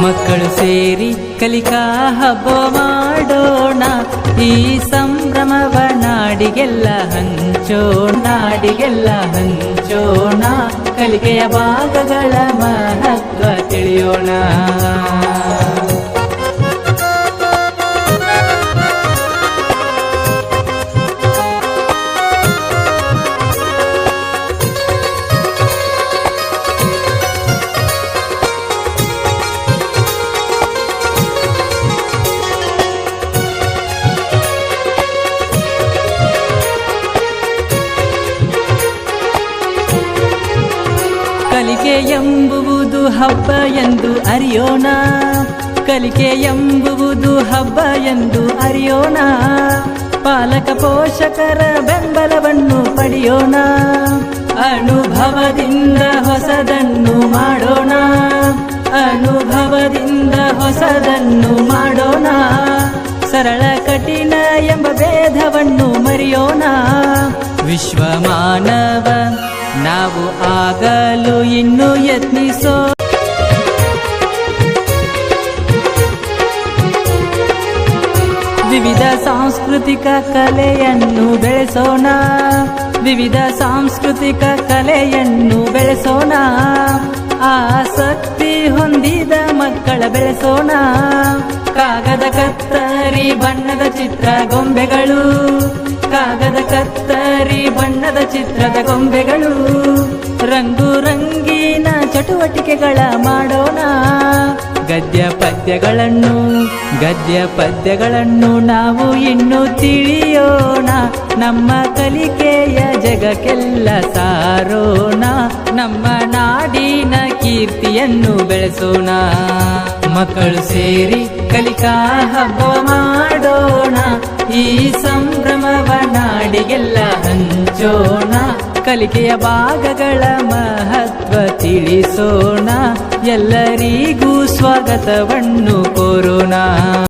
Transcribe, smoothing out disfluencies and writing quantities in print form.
ಮಕ್ಕಳು ಸೇರಿ ಕಲಿಕಾ ಹಬ್ಬ ಮಾಡೋಣ, ಈ ಸಂಭ್ರಮವ ನಾಡಿಗೆಲ್ಲ ಹಂಚೋಣ, ಕಲಿಕೆಯ ಭಾಗಗಳ ಮಹತ್ವ ತಿಳಿಯೋಣ. ಕಲಿಕೆ ಎಂಬುವುದು ಹಬ್ಬ ಎಂದು ಅರಿಯೋಣ, ಕಲಿಕೆ ಎಂಬುವುದು ಹಬ್ಬ ಎಂದು ಅರಿಯೋಣ. ಪಾಲಕ ಪೋಷಕರ ಬೆಂಬಲವನ್ನು ಪಡೆಯೋಣ, ಅನುಭವದಿಂದ ಹೊಸದನ್ನು ಮಾಡೋಣ, ಅನುಭವದಿಂದ ಹೊಸದನ್ನು ಮಾಡೋಣ. ಸರಳ ಕಠಿಣ ಎಂಬ ಭೇದವನ್ನು ಮರೆಯೋಣ, ವಿಶ್ವ ಮಾನವ ನಾವು ಆಗಲು ಇನ್ನೂ ಯತ್ನಿಸೋ. ವಿವಿಧ ಸಾಂಸ್ಕೃತಿಕ ಕಲೆಯನ್ನು ಬೆಳೆಸೋಣ, ವಿವಿಧ ಸಾಂಸ್ಕೃತಿಕ ಕಲೆಯನ್ನು ಬೆಳೆಸೋಣ. ಆಸಕ್ತಿ ಹೊಂದಿದ ಮಕ್ಕಳ ಬೆಳೆಸೋಣ, ಕಾಗದ ಕತ್ತರಿ ಬಣ್ಣದ ಚಿತ್ರ ಗೊಂಬೆಗಳು, ಕಾಗದ ಕತ್ತರಿ ಬಣ್ಣದ ಚಿತ್ರದ ಗೊಂಬೆಗಳು. ರಂಗು ರಂಗಿನ ಚಟುವಟಿಕೆಗಳ ಮಾಡೋಣ, ಗದ್ಯ ಪದ್ಯಗಳನ್ನು ನಾವು ಇನ್ನೂ ತಿಳಿಯೋಣ. ನಮ್ಮ ಕಲಿಕೆಯ ಜಗಕ್ಕೆಲ್ಲ ಸಾರೋಣ, ನಮ್ಮ ನಾಡಿನ ಕೀರ್ತಿಯನ್ನು ಬೆಳೆಸೋಣ. ಮಕ್ಕಳು ಸೇರಿ ಕಲಿಕಾ ಹಬ್ಬ ಮಾಡೋಣ, ಈ ಸಂಭ್ರಮವ ನಾಡಿಗೆಲ್ಲ ಹಂಚೋಣ. ಕಲಿಕೆಯ ಭಾಗಗಳ ಮಹತ್ವ ತಿಳಿಸೋಣ, ಎಲ್ಲರಿಗೂ ಸ್ವಾಗತವನ್ನು ಕೋರೋಣ.